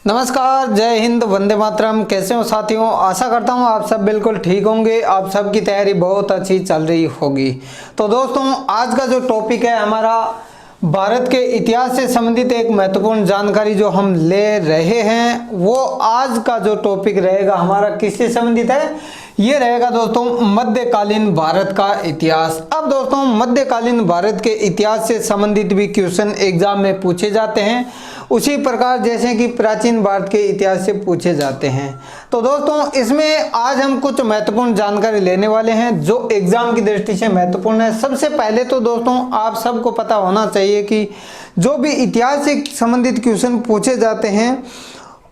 नमस्कार, जय हिंद, वंदे मातरम। कैसे हो साथियों? आशा करता हूँ आप सब बिल्कुल ठीक होंगे। आप सबकी तैयारी बहुत अच्छी चल रही होगी। तो दोस्तों, आज का जो टॉपिक है हमारा भारत के इतिहास से संबंधित एक महत्वपूर्ण जानकारी जो हम ले रहे हैं, वो आज का जो टॉपिक रहेगा हमारा किससे संबंधित है? ये रहेगा दोस्तों मध्यकालीन भारत का इतिहास। अब दोस्तों, मध्यकालीन भारत के इतिहास से संबंधित भी क्वेश्चन एग्जाम में पूछे जाते हैं, उसी प्रकार जैसे कि प्राचीन भारत के इतिहास से पूछे जाते हैं। तो दोस्तों, इसमें आज हम कुछ महत्वपूर्ण जानकारी लेने वाले हैं जो एग्जाम की दृष्टि से महत्वपूर्ण है। सबसे पहले तो दोस्तों, आप सबको पता होना चाहिए कि जो भी इतिहास से संबंधित क्वेश्चन पूछे जाते हैं,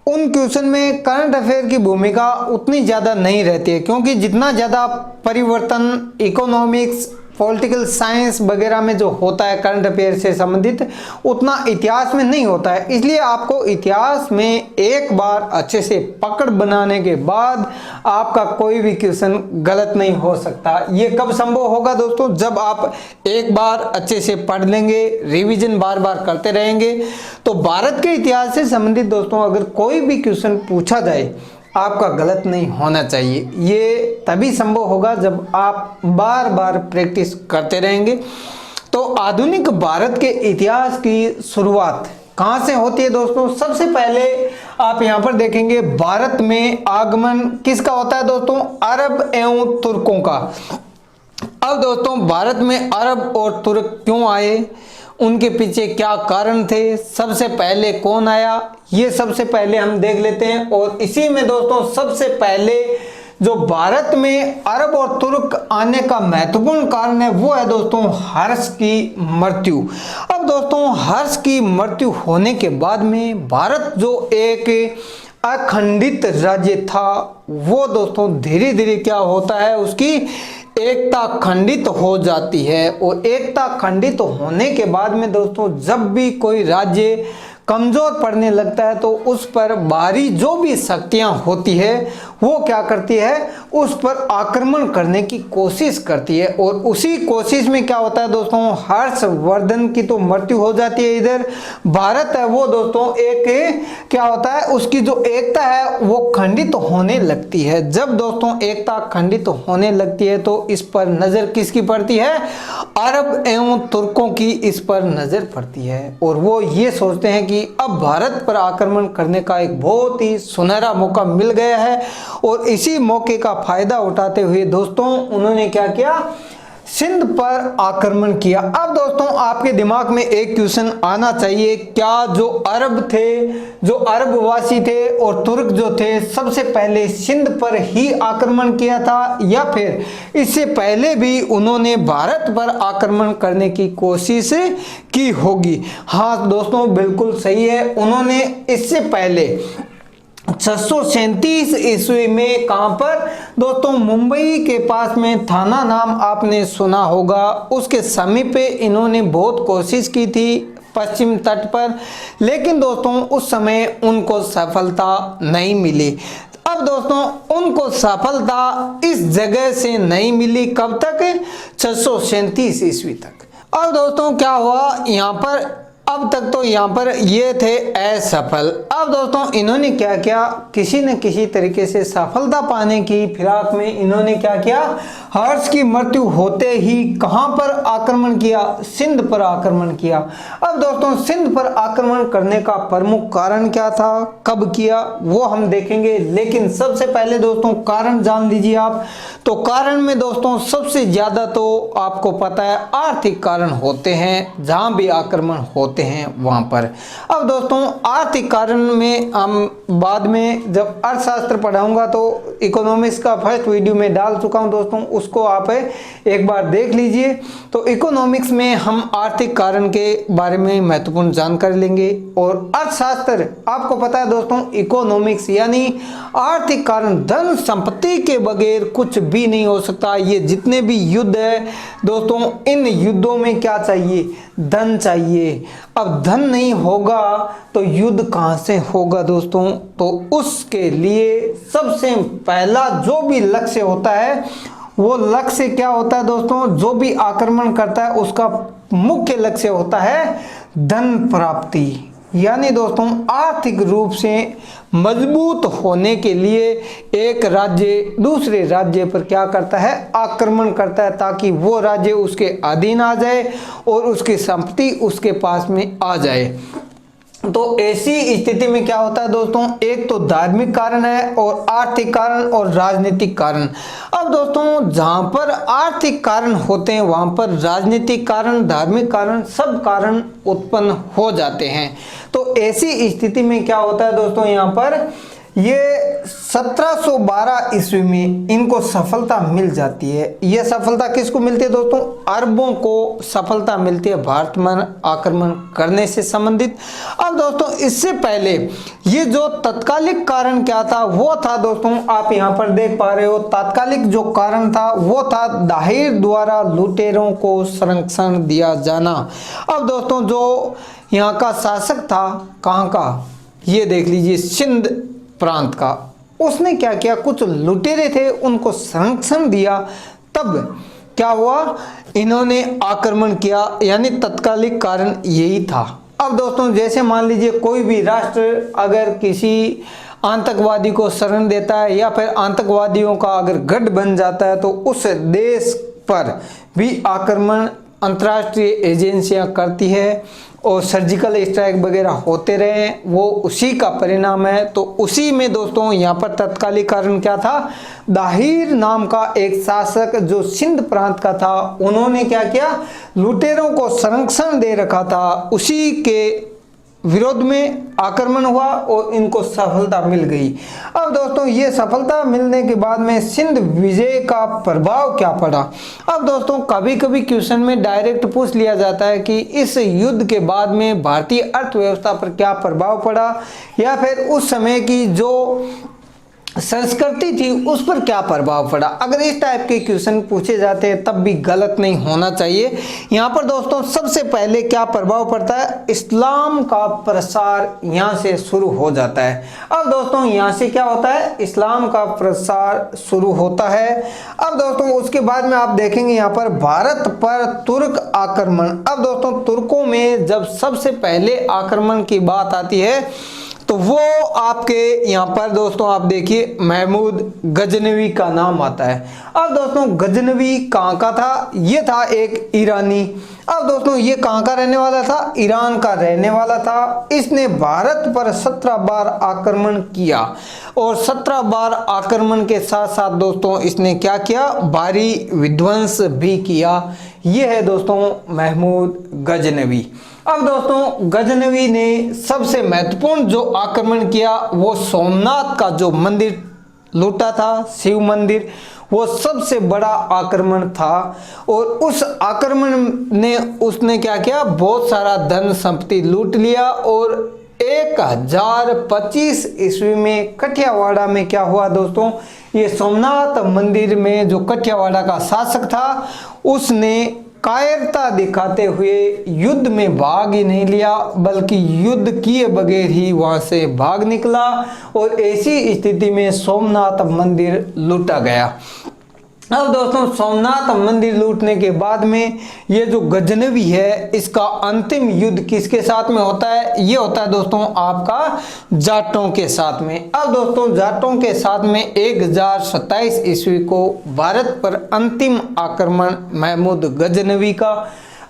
उन क्वेश्चन में करंट अफेयर की भूमिका उतनी ज़्यादा नहीं रहती है, क्योंकि जितना ज़्यादा परिवर्तन इकोनॉमिक्स, पॉलिटिकल साइंस वगैरह में जो होता है करंट अफेयर से संबंधित, उतना इतिहास में नहीं होता है। इसलिए आपको इतिहास में एक बार अच्छे से पकड़ बनाने के बाद आपका कोई भी क्वेश्चन गलत नहीं हो सकता। ये कब संभव होगा दोस्तों? जब आप एक बार अच्छे से पढ़ लेंगे, रिवीजन बार बार करते रहेंगे। तो भारत के इतिहास से संबंधित दोस्तों अगर कोई भी क्वेश्चन पूछा जाए, आपका गलत नहीं होना चाहिए। ये तभी संभव होगा जब आप बार बार प्रैक्टिस करते रहेंगे। तो आधुनिक भारत के इतिहास की शुरुआत कहाँ से होती है दोस्तों? सबसे पहले आप यहाँ पर देखेंगे, भारत में आगमन किसका होता है दोस्तों? अरब एवं तुर्कों का। अब दोस्तों, भारत में अरब और तुर्क क्यों आए, उनके पीछे क्या कारण थे, सबसे पहले कौन आया, ये सबसे पहले हम देख लेते हैं। और इसी में दोस्तों सबसे पहले जो भारत में अरब और तुर्क आने का महत्वपूर्ण कारण है, वो है दोस्तों हर्ष की मृत्यु। अब दोस्तों, हर्ष की मृत्यु होने के बाद में भारत जो एक अखंडित राज्य था, वो दोस्तों धीरे धीरे क्या होता है, उसकी एकता खंडित हो जाती है। और एकता खंडित होने के बाद में दोस्तों जब भी कोई राज्य कमजोर पड़ने लगता है, तो उस पर बाहरी जो भी शक्तियां होती है वो क्या करती है, उस पर आक्रमण करने की कोशिश करती है। और उसी कोशिश में क्या होता है दोस्तों, हर्षवर्धन की तो मृत्यु हो जाती है। इधर भारत है वो दोस्तों एक क्या होता है, उसकी जो एकता है वो खंडित होने लगती है। जब दोस्तों एकता खंडित होने लगती है तो इस पर नजर किसकी पड़ती है? अरब एवं तुर्कों की इस पर नजर पड़ती है। और वो ये सोचते हैं कि अब भारत पर आक्रमण करने का एक बहुत ही सुनहरा मौका मिल गया है। और इसी मौके का फायदा उठाते हुए दोस्तों उन्होंने क्या किया, सिंध पर आक्रमण किया। अब दोस्तों आपके दिमाग में एक क्वेश्चन आना चाहिए, क्या जो अरब थे, जो अरबवासी थे और तुर्क जो थे, सबसे पहले सिंध पर ही आक्रमण किया था या फिर इससे पहले भी उन्होंने भारत पर आक्रमण करने की कोशिश की होगी? हाँ दोस्तों, बिल्कुल सही है। उन्होंने इससे पहले 637 ईस्वी में कहां पर दोस्तों, मुंबई के पास में थाना नाम आपने सुना होगा, उसके समीप पे इन्होंने बहुत कोशिश की थी पश्चिम तट पर, लेकिन दोस्तों उस समय उनको सफलता नहीं मिली। अब दोस्तों उनको सफलता इस जगह से नहीं मिली, कब तक? 637 ईस्वी तक। अब दोस्तों क्या हुआ यहाँ पर, अब तक तो यहाँ पर ये थे असफल। अब दोस्तों इन्होंने क्या किया, किसी न किसी तरीके से सफलता पाने की फिराक में इन्होंने क्या किया, हर्ष की मृत्यु होते ही कहां पर आक्रमण किया? सिंध पर आक्रमण किया। अब दोस्तों सिंध पर आक्रमण करने का प्रमुख कारण क्या था, कब किया, वो हम देखेंगे। लेकिन सबसे पहले दोस्तों कारण जान लीजिए आप। तो कारण में दोस्तों सबसे ज्यादा तो आपको पता है आर्थिक कारण होते हैं, जहां भी आक्रमण होते हैं वहां पर। अब दोस्तों आर्थिक कारण में हम बाद में जब अर्थशास्त्र पढ़ाऊंगा तो इकोनॉमिक्स का फर्स्ट वीडियो में डाल चुका हूं दोस्तों, उसको आप एक बार देख लीजिए। तो इकोनॉमिक्स में हम आर्थिक कारण के बारे में महत्वपूर्ण जानकारी लेंगे। और अर्थशास्त्र आपको पता है दोस्तों, इकोनॉमिक्स यानी आर्थिक कारण, धन संपत्ति के बगैर कुछ भी नहीं हो सकता। ये जितने भी युद्ध है दोस्तों, इन युद्धों में क्या चाहिए? धन चाहिए। अब धन नहीं होगा तो युद्ध कहां से होगा दोस्तों? तो उसके लिए सबसे पहला जो भी लक्ष्य होता है, वो लक्ष्य क्या होता है दोस्तों? जो भी आक्रमण करता है उसका मुख्य लक्ष्य होता है धन प्राप्ति। यानी दोस्तों आर्थिक रूप से मजबूत होने के लिए एक राज्य दूसरे राज्य पर क्या करता है, आक्रमण करता है, ताकि वो राज्य उसके अधीन आ जाए और उसकी संपत्ति उसके पास में आ जाए। तो ऐसी स्थिति में क्या होता है दोस्तों, एक तो धार्मिक कारण है और आर्थिक कारण और राजनीतिक कारण। अब दोस्तों जहां पर आर्थिक कारण होते हैं वहां पर राजनीतिक कारण, धार्मिक कारण, सब कारण उत्पन्न हो जाते हैं। तो ऐसी स्थिति में क्या होता है दोस्तों, यहाँ पर ये 1712 ईस्वी में इनको सफलता मिल जाती है। यह सफलता किसको मिलती है दोस्तों, अरबों को सफलता मिलती है भारत पर आक्रमण करने से संबंधित। अब दोस्तों इससे पहले ये जो तत्कालिक कारण क्या था, वो था दोस्तों आप यहाँ पर देख पा रहे हो, तात्कालिक जो कारण था वो था दाहिर द्वारा लुटेरों को संरक्षण दिया जाना। अब दोस्तों जो यहाँ का शासक था, कहाँ का, ये देख लीजिए सिंध प्रांत का, उसने क्या किया, कुछ लुटेरे थे उनको संरक्षण दिया। तब क्या हुआ, इन्होंने आक्रमण किया, यानी तत्कालिक कारण यही था। अब दोस्तों जैसे मान लीजिए कोई भी राष्ट्र अगर किसी आतंकवादी को शरण देता है या फिर आतंकवादियों का अगर गढ़ बन जाता है, तो उस देश पर भी आक्रमण अंतर्राष्ट्रीय एजेंसियां करती है और सर्जिकल स्ट्राइक वगैरह होते रहे, वो उसी का परिणाम है। तो उसी में दोस्तों यहाँ पर तत्कालिक कारण क्या था, दाहिर नाम का एक शासक जो सिंध प्रांत का था, उन्होंने क्या किया, लुटेरों को संरक्षण दे रखा था, उसी के विरोध में आक्रमण हुआ और इनको सफलता मिल गई। अब दोस्तों ये सफलता मिलने के बाद में सिंध विजय का प्रभाव क्या पड़ा। अब दोस्तों कभी कभी क्वेश्चन में डायरेक्ट पूछ लिया जाता है कि इस युद्ध के बाद में भारतीय अर्थव्यवस्था पर क्या प्रभाव पड़ा, या फिर उस समय की जो संस्कृति थी उस पर क्या प्रभाव पड़ा। अगर इस टाइप के क्वेश्चन पूछे जाते हैं तब भी गलत नहीं होना चाहिए। यहाँ पर दोस्तों सबसे पहले क्या प्रभाव पड़ता है, इस्लाम का प्रसार यहाँ से शुरू हो जाता है। अब दोस्तों यहाँ से क्या होता है, इस्लाम का प्रसार शुरू होता है। अब दोस्तों उसके बाद में आप देखेंगे यहाँ पर भारत पर तुर्क आक्रमण। अब दोस्तों तुर्कों में जब सबसे पहले आक्रमण की बात आती है तो वो आपके यहाँ पर दोस्तों आप देखिए महमूद गजनवी का नाम आता है। अब दोस्तों गजनवी कहाँ का था, ये था एक ईरानी। अब दोस्तों ये कहाँ का रहने वाला था, ईरान का रहने वाला था। इसने भारत पर 17 बार आक्रमण किया और 17 बार आक्रमण के साथ साथ दोस्तों इसने क्या किया, भारी विध्वंस भी किया। ये है दोस्तों महमूद गजनवी। अब दोस्तों गजनवी ने सबसे महत्वपूर्ण जो आक्रमण किया वो सोमनाथ का जो मंदिर लूटा था, शिव मंदिर, वो सबसे बड़ा आक्रमण था। और उस आक्रमण ने उसने क्या किया, बहुत सारा धन संपत्ति लूट लिया। और 1025 ईस्वी में कठियावाड़ा में क्या हुआ दोस्तों, ये सोमनाथ मंदिर में जो कठियावाड़ा का शासक था उसने कायरता दिखाते हुए युद्ध में भाग ही नहीं लिया, बल्कि युद्ध किए बगैर ही वहां से भाग निकला और ऐसी स्थिति में सोमनाथ मंदिर लूटा गया। अब दोस्तों सोमनाथ मंदिर लूटने के बाद में ये जो गजनवी है इसका अंतिम युद्ध किसके साथ में होता है, ये होता है दोस्तों आपका जाटों के साथ में। अब दोस्तों जाटों के साथ में 1027 ईस्वी को भारत पर अंतिम आक्रमण महमूद गजनवी का।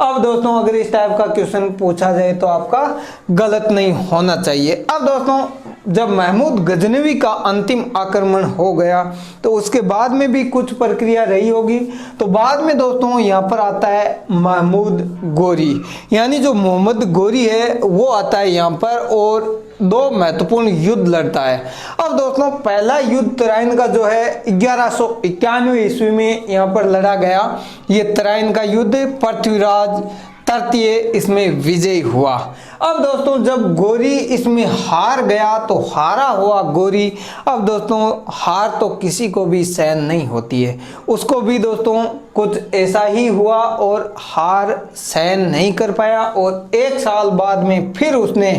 अब दोस्तों अगर इस टाइप का क्वेश्चन पूछा जाए तो आपका गलत नहीं होना चाहिए। अब दोस्तों जब महमूद गजनवी का अंतिम आक्रमण हो गया तो उसके बाद में भी कुछ प्रक्रिया रही होगी। तो बाद में दोस्तों यहाँ पर आता है महमूद गोरी, यानी जो मोहम्मद गोरी है वो आता है यहाँ पर और 2 महत्वपूर्ण युद्ध लड़ता है। अब दोस्तों पहला युद्ध तराइन का जो है 1191 ईस्वी में यहाँ पर लड़ा गया। ये तराइन का युद्ध, पृथ्वीराज तृतीय इसमें विजयी हुआ। अब दोस्तों जब गोरी इसमें हार गया तो हारा हुआ गोरी, अब दोस्तों हार तो किसी को भी सहन नहीं होती है, उसको भी दोस्तों कुछ ऐसा ही हुआ और हार सहन नहीं कर पाया। और 1 साल बाद में फिर उसने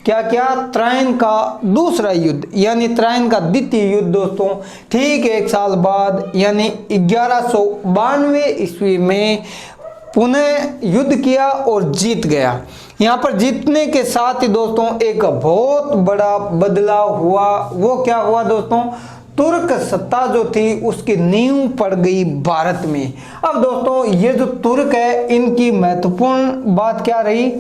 क्या किया, तराइन का दूसरा युद्ध यानी तराइन का द्वितीय युद्ध दोस्तों ठीक 1 साल बाद यानी 1192 ईस्वी में पुनः युद्ध किया और जीत गया। यहाँ पर जीतने के साथ ही दोस्तों एक बहुत बड़ा बदलाव हुआ। वो क्या हुआ दोस्तों, तुर्क सत्ता जो थी उसकी नींव पड़ गई भारत में। अब दोस्तों ये जो तुर्क है, इनकी महत्वपूर्ण बात क्या रही,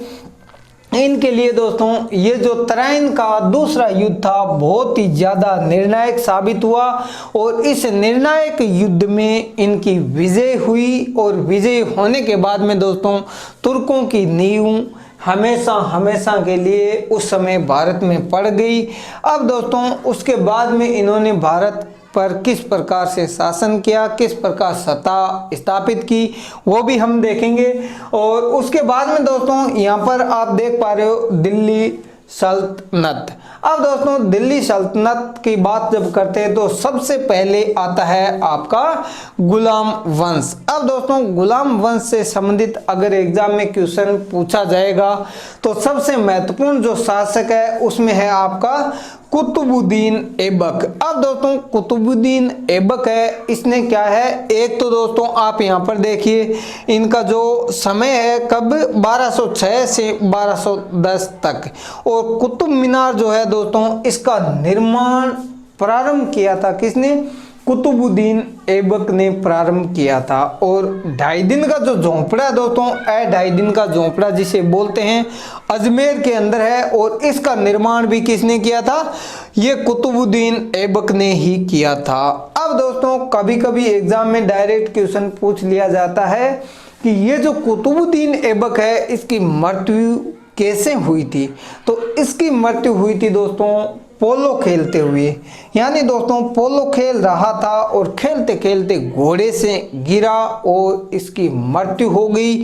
इनके लिए दोस्तों ये जो तराइन का दूसरा युद्ध था बहुत ही ज्यादा निर्णायक साबित हुआ और इस निर्णायक युद्ध में इनकी विजय हुई और विजय होने के बाद में दोस्तों तुर्कों की नींव हमेशा हमेशा के लिए उस समय भारत में पड़ गई। अब दोस्तों उसके बाद में इन्होंने भारत पर किस प्रकार से शासन किया, किस प्रकार सत्ता स्थापित की, वो भी हम देखेंगे। और उसके बाद में दोस्तों यहाँ पर आप देख पा रहे हो दिल्ली सल्तनत। अब दोस्तों दिल्ली सल्तनत की बात जब करते हैं तो सबसे पहले आता है आपका गुलाम वंश। अब दोस्तों गुलाम वंश से संबंधित अगर एग्जाम में क्वेश्चन पूछा जाएगा तो सबसे महत्वपूर्ण जो शासक है उसमें है आपका कुतुबुद्दीन ऐबक। अब दोस्तों कुतुबुद्दीन ऐबक है, इसने क्या है, एक तो दोस्तों आप यहाँ पर देखिए इनका जो समय है कब 1206 से 1210 तक, और कुतुब मीनार जो है दोस्तों इसका निर्माण प्रारंभ किया था किसने, कुतुबुद्दीन ऐबक ने प्रारंभ किया था। और 2.5 दिन का जो झोंपड़ा दोस्तों 2.5 दिन का झोंपड़ा जिसे बोलते हैं अजमेर के अंदर है, और इसका निर्माण भी किसने किया था, ये कुतुबुद्दीन ऐबक ने ही किया था। अब दोस्तों कभी कभी एग्जाम में डायरेक्ट क्वेश्चन पूछ लिया जाता है कि ये जो कुतुबुद्दीन ऐबक है इसकी मृत्यु कैसे हुई थी, तो इसकी मृत्यु हुई थी दोस्तों पोलो खेलते हुए। यानी दोस्तों पोलो खेल रहा था और खेलते खेलते घोड़े से गिरा और इसकी मृत्यु हो गई।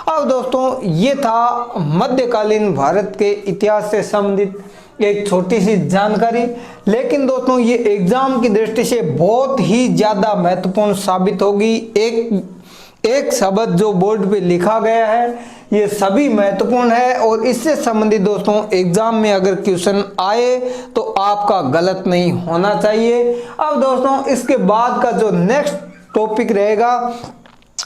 अब दोस्तों ये था मध्यकालीन भारत के इतिहास से संबंधित एक छोटी सी जानकारी, लेकिन दोस्तों ये एग्जाम की दृष्टि से बहुत ही ज्यादा महत्वपूर्ण साबित होगी। एक शब्द जो बोर्ड पे लिखा गया है ये सभी महत्वपूर्ण है और इससे संबंधित दोस्तों एग्जाम में अगर क्वेश्चन आए तो आपका गलत नहीं होना चाहिए। अब दोस्तों इसके बाद का जो नेक्स्ट टॉपिक रहेगा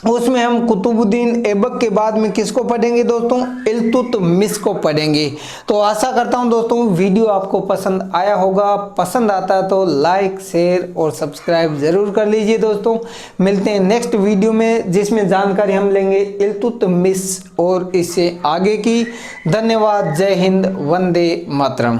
उसमें हम कुतुबुद्दीन ऐबक के बाद में किसको पढ़ेंगे दोस्तों, इल्तुतमिश को पढ़ेंगे। तो आशा करता हूं दोस्तों वीडियो आपको पसंद आया होगा, पसंद आता है तो लाइक शेयर और सब्सक्राइब जरूर कर लीजिए दोस्तों। मिलते हैं नेक्स्ट वीडियो में जिसमें जानकारी हम लेंगे इल्तुतमिश और इससे आगे की। धन्यवाद, जय हिंद, वंदे मातरम।